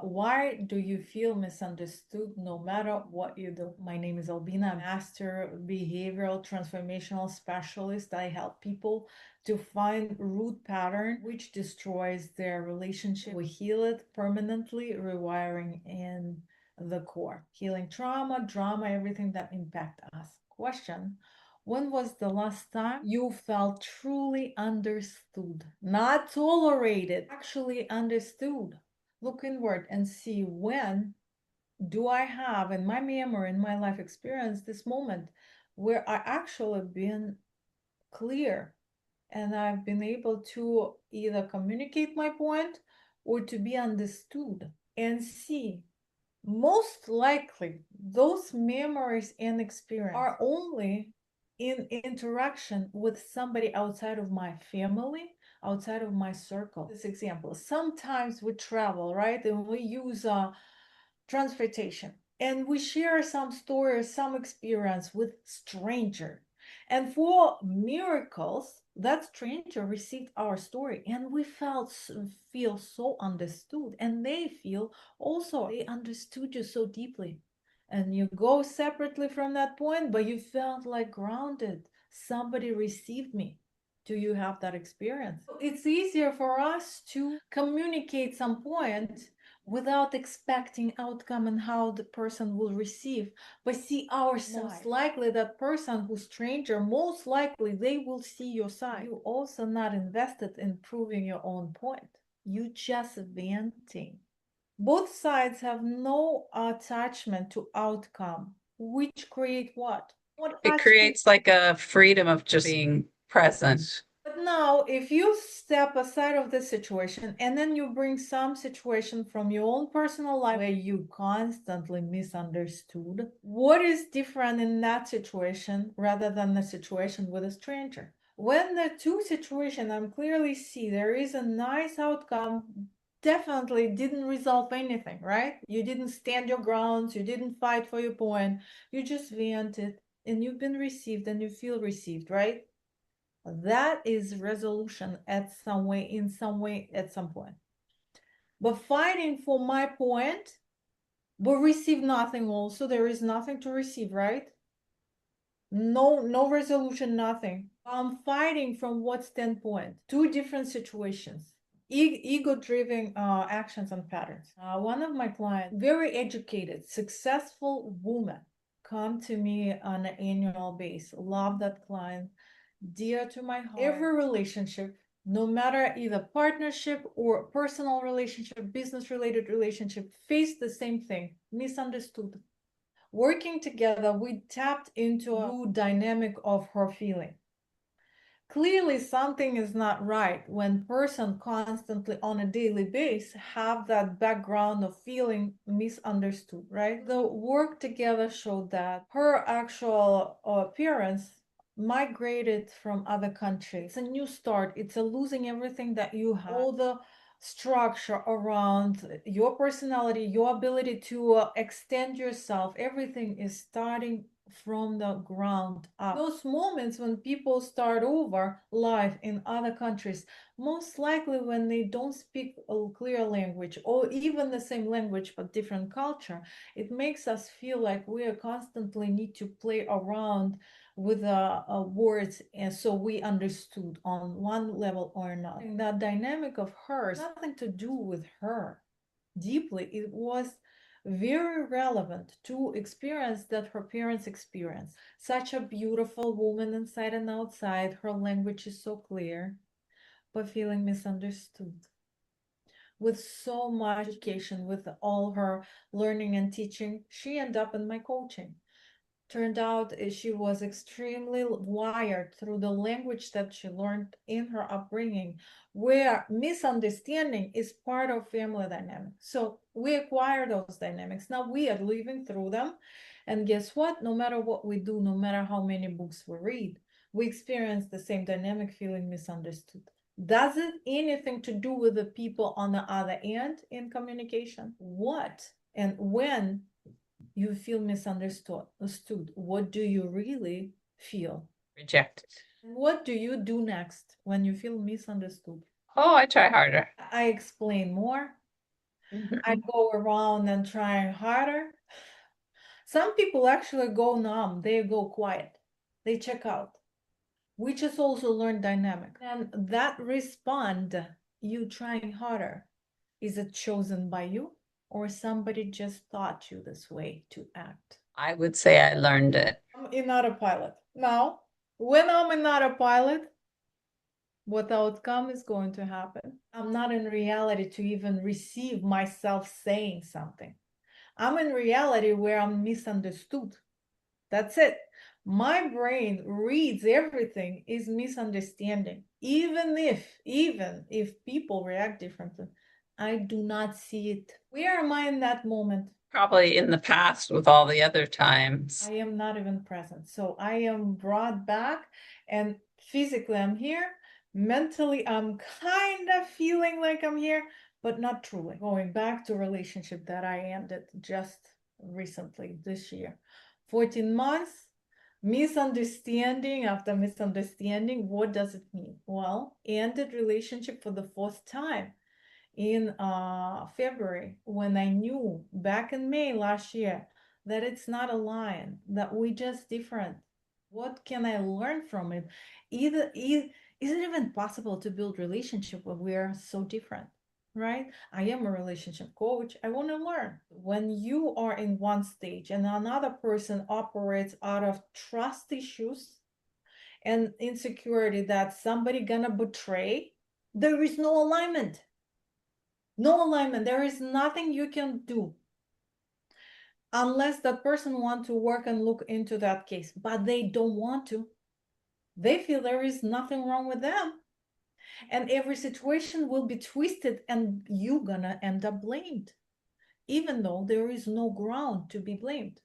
Why do you feel misunderstood no matter what you do? My name is Albina. I'm a master behavioral transformational specialist. I help people to find root pattern which destroys their relationship. We heal it permanently, rewiring in the core. Healing trauma, drama, everything that impact us. Question: when was the last time you felt truly understood? Not tolerated, actually understood. Look inward and see, when do I have in my memory, in my life experience, this moment where I actually been clear and I've been able to either communicate my point or to be understood. And see, most likely those memories and experience are only in interaction with somebody outside of my family, outside of my circle. This example, sometimes we travel, right, and we use transportation, and we share some stories, some experience with stranger, and for miracles that stranger received our story and we feel so understood, and they feel also they understood you so deeply, and you go separately from that point, but you felt like grounded. Somebody received me. Do you have that experience? It's easier for us to communicate some point without expecting outcome and how the person will receive, but see our side. Most likely that person who's stranger, most likely they will see your side. You also not invested in proving your own point. You just venting. Both sides have no attachment to outcome, which create what? It creates like a freedom of just being present. But now, if you step aside of the situation and then you bring some situation from your own personal life where you constantly misunderstood, what is different in that situation rather than the situation with a stranger? When the two situations I'm clearly see there is a nice outcome, definitely didn't resolve anything, right? You didn't stand your grounds, you didn't fight for your point, you just vented and you've been received and you feel received, right? That is resolution at some way, in some way, at some point. But fighting for my point, but receive nothing also, there is nothing to receive, right? No resolution, nothing. I'm fighting from what standpoint? Two different situations. Ego-driven actions and patterns. One of my clients, very educated, successful woman, come to me on an annual basis. Love that client, dear to my heart. Every relationship, no matter either partnership or personal relationship, business related relationship, face the same thing: misunderstood. Working together, we tapped into a new dynamic of her feeling. Clearly something is not right when person constantly on a daily basis have that background of feeling misunderstood, right? The work together showed that her actual appearance migrated from other countries. It's a new start. It's a losing everything that you have, all the structure around your personality, your ability to extend yourself. Everything is starting from the ground up. Those moments when people start over life in other countries, most likely when they don't speak a clear language or even the same language but different culture, it makes us feel like we are constantly need to play around with words, and so we understood on one level or another. And that dynamic of hers, nothing to do with her deeply. It was very relevant to experience that her parents experienced. Such a beautiful woman inside and outside. Her language is so clear, but feeling misunderstood. With so much education, with all her learning and teaching, she ended up in my coaching. Turned out she was extremely wired through the language that she learned in her upbringing, where misunderstanding is part of family dynamics. So we acquire those dynamics. Now we are living through them. And guess what? No matter what we do, no matter how many books we read, we experience the same dynamic, feeling misunderstood. Does it anything to do with the people on the other end in communication? What and when you feel misunderstood, what do you really feel? Rejected. What do you do next when you feel misunderstood? Oh, I try harder. I explain more. I go around and try harder. Some people actually go numb, they go quiet, they check out, which is also learned dynamic. And that respond, you trying harder, is it chosen by you or somebody just taught you this way to act? I would say I learned it. I'm in autopilot. Now, when I'm in autopilot, what outcome is going to happen? I'm not in reality to even receive myself saying something. I'm in reality where I'm misunderstood. That's it. My brain reads everything is misunderstanding. Even if people react differently, I do not see it. Where am I in that moment? Probably in the past with all the other times. I am not even present. So I am brought back, and physically I'm here. Mentally, I'm kind of feeling like I'm here, but not truly. Going back to a relationship that I ended just recently this year. 14 months, misunderstanding after misunderstanding. What does it mean? Well, ended relationship for the fourth time in February, when I knew back in May last year that it's not a line, that we just different. What can I learn from it? Is it even possible to build relationship when we are so different? Right? I am a relationship coach. I want to learn. When you are in one stage and another person operates out of trust issues and insecurity that somebody gonna betray, there is no alignment. No alignment. There is nothing you can do unless that person want to work and look into that case, but they don't want to. They feel there is nothing wrong with them, and every situation will be twisted and you gonna end up blamed, even though there is no ground to be blamed.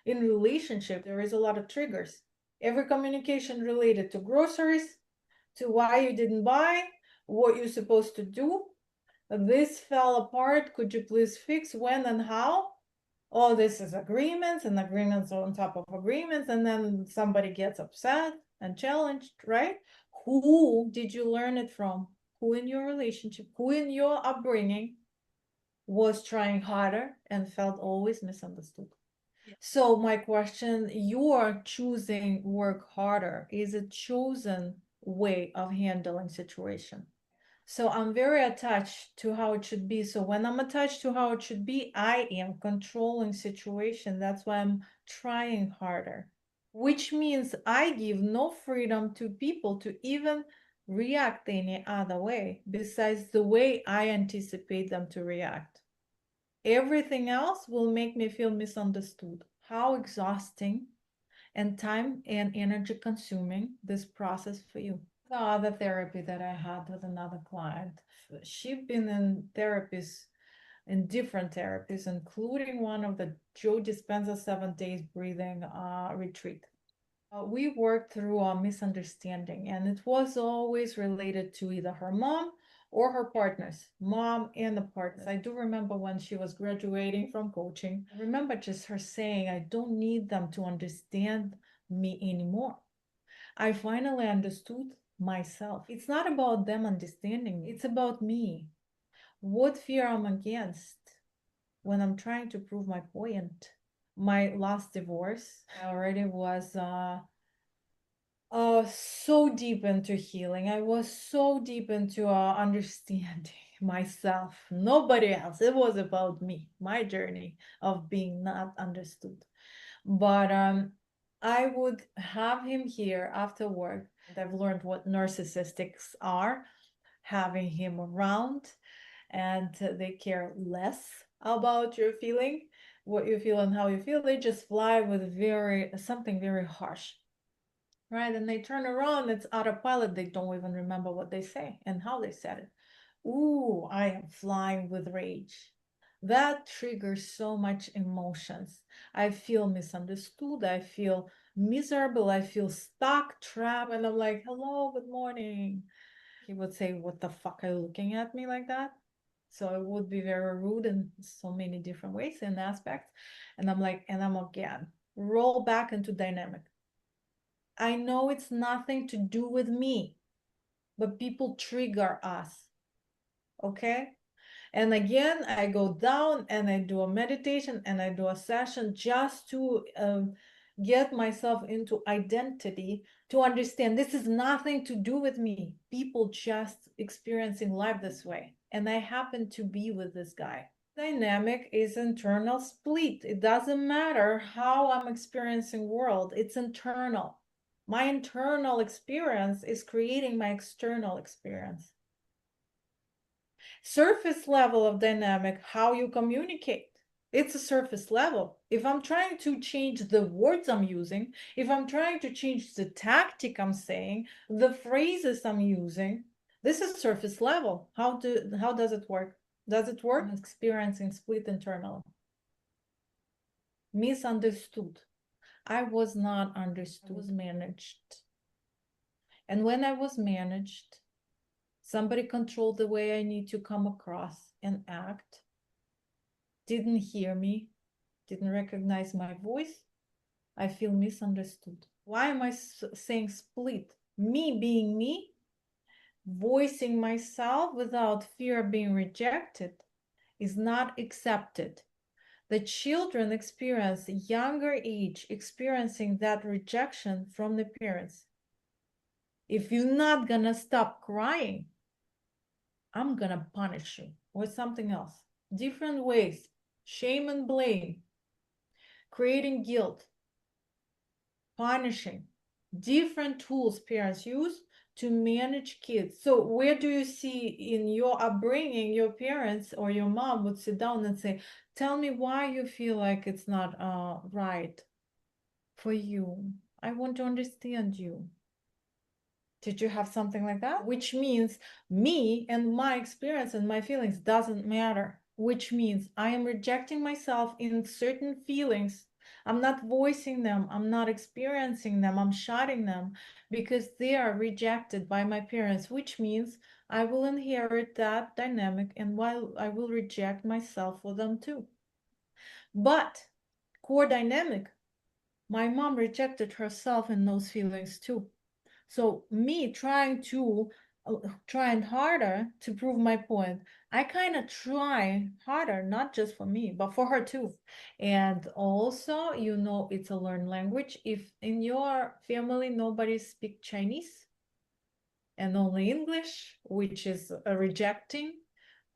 In relationship, there is a lot of triggers. Every communication related to groceries, to why you didn't buy, what you're supposed to do, this fell apart, could you please fix, when and how? Oh, this is agreements and agreements on top of agreements, and then somebody gets upset and challenged, right? Who did you learn it from? Who in your relationship, who in your upbringing was trying harder and felt always misunderstood? So my question, you are choosing work harder. Is a chosen way of handling situation? So I'm very attached to how it should be. So when I'm attached to how it should be, I am controlling situation. That's why I'm trying harder, which means I give no freedom to people to even react any other way besides the way I anticipate them to react. Everything else will make me feel misunderstood. How exhausting and time and energy consuming this process for you. The other therapy that I had with another client, she'd been in therapies, in different therapies, including one of the Joe Dispenza 7 days breathing retreat. We worked through a misunderstanding, and it was always related to either her mom or her partners, mom and the partners. I do remember when she was graduating from coaching, I remember just her saying, I don't need them to understand me anymore. I finally understood myself. It's not about them understanding me, it's about me. What fear I'm against when I'm trying to prove my point. My last divorce, I already was so deep into healing. I was so deep into understanding myself, nobody else. It was about me, my journey of being not understood. But I would have him here after work. I've learned what narcissistics are, having him around, and they care less about your feeling, what you feel and how you feel. They just fly with something very harsh, right? And they turn around, it's autopilot. They don't even remember what they say and how they said it. Ooh, I am flying with rage. That triggers so much emotions. I feel misunderstood. I feel miserable. I feel stuck, trapped. And I'm like, hello, good morning. He would say, what the fuck are you looking at me like that? So it would be very rude in so many different ways and aspects. And I'm like, and I'm again, roll back into dynamic. I know it's nothing to do with me, but people trigger us. Okay? And again, I go down and I do a meditation and I do a session just to get myself into identity, to understand this is nothing to do with me. People just experiencing life this way. And I happen to be with this guy. Dynamic is internal split. It doesn't matter how I'm experiencing world, it's internal. My internal experience is creating my external experience. Surface level of dynamic, how you communicate. It's a surface level. If I'm trying to change the words I'm using, if I'm trying to change the tactic I'm saying, the phrases I'm using, this is surface level. How does it work? Does it work? I'm experiencing split internal. Misunderstood. I was not understood. I was managed. And when I was managed, somebody controlled the way I need to come across and act, didn't hear me, didn't recognize my voice. I feel misunderstood. Why am I saying split? Me being me, voicing myself without fear of being rejected is not accepted. The children experience younger age experiencing that rejection from the parents. If you're not gonna stop crying, I'm gonna punish you or something else. Different ways, shame and blame, creating guilt, punishing, different tools parents use to manage kids. So where do you see in your upbringing, your parents or your mom would sit down and say, tell me why you feel like it's not right for you. I want to understand you. Did you have something like that? Which means me and my experience and my feelings doesn't matter. Which means I am rejecting myself in certain feelings. I'm not voicing them. I'm not experiencing them. I'm shutting them because they are rejected by my parents, which means I will inherit that dynamic and while I will reject myself for them too. But core dynamic, my mom rejected herself in those feelings too. So me trying harder to prove my point, I kind of try harder, not just for me, but for her too. And also, it's a learned language. If in your family nobody speaks Chinese and only English, which is rejecting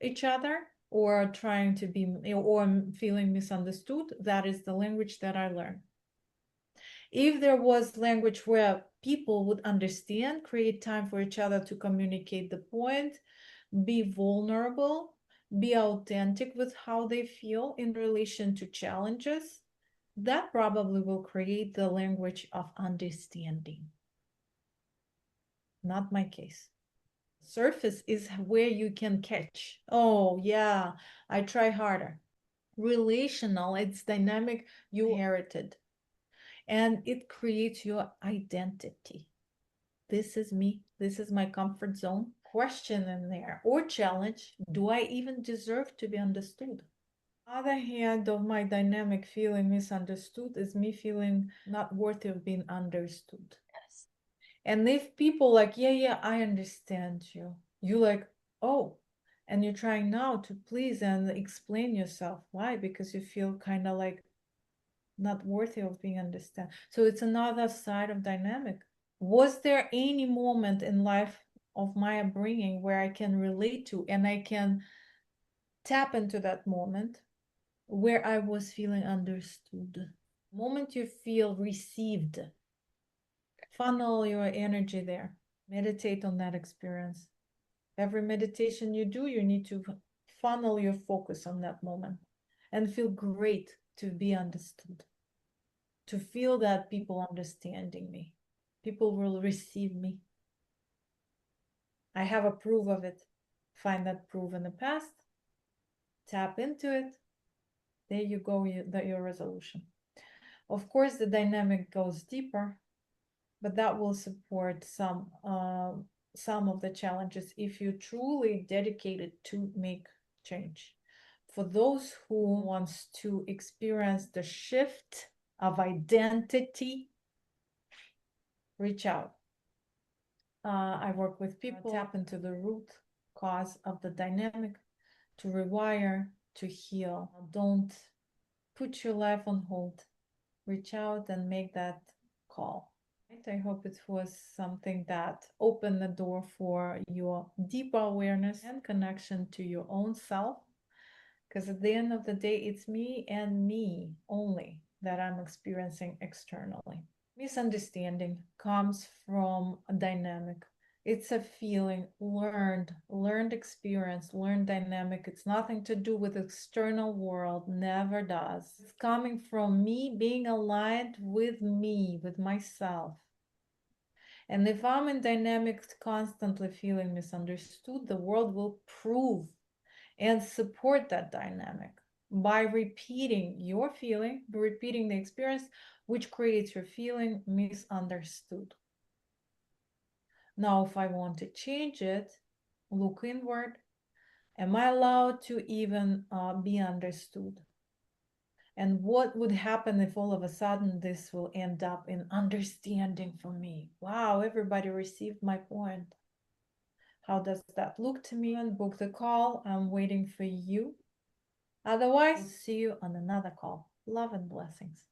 each other or trying to be or feeling misunderstood, that is the language that I learned. If there was language where people would understand, create time for each other to communicate the point, be vulnerable, be authentic with how they feel in relation to challenges, that probably will create the language of understanding. Not my case. Surface is where you can catch. Oh, yeah, I try harder. Relational, it's dynamic, you inherited. And it creates your identity. This is me. This is my comfort zone. Question in there or challenge. Do I even deserve to be understood? Other hand of my dynamic feeling misunderstood is me feeling not worthy of being understood. Yes. And if people like, yeah, I understand you. You like, oh, and you're trying now to please and explain yourself. Why? Because you feel kind of like not worthy of being understood. So it's another side of dynamic. Was there any moment in life of my upbringing where I can relate to and I can tap into that moment where I was feeling understood? Moment you feel received, funnel your energy there. Meditate on that experience. Every meditation you do, you need to funnel your focus on that moment and feel great to be understood. To feel that people understanding me, people will receive me. I have a proof of it. Find that proof in the past, tap into it. There you go, your resolution. Of course, the dynamic goes deeper, but that will support some of the challenges if you truly dedicated to make change. For those who wants to experience the shift of identity, reach out. I work with people, tap into the root cause of the dynamic, to rewire, to heal. Don't put your life on hold. Reach out and make that call. I hope it was something that opened the door for your deeper awareness and connection to your own self. Because at the end of the day, it's me and me only that I'm experiencing externally. Misunderstanding comes from a dynamic. It's a feeling, learned experience, learned dynamic. It's nothing to do with external world, never does. It's coming from me being aligned with me, with myself. And if I'm in dynamics constantly feeling misunderstood, the world will prove and support that dynamic by repeating your feeling, repeating the experience, which creates your feeling misunderstood. Now, if I want to change it, look inward. Am I allowed to even be understood? And what would happen if all of a sudden this will end up in understanding for me? Wow, everybody received my point. How does that look to me? And book the call. I'm waiting for you. Otherwise, see you on another call. Love and blessings.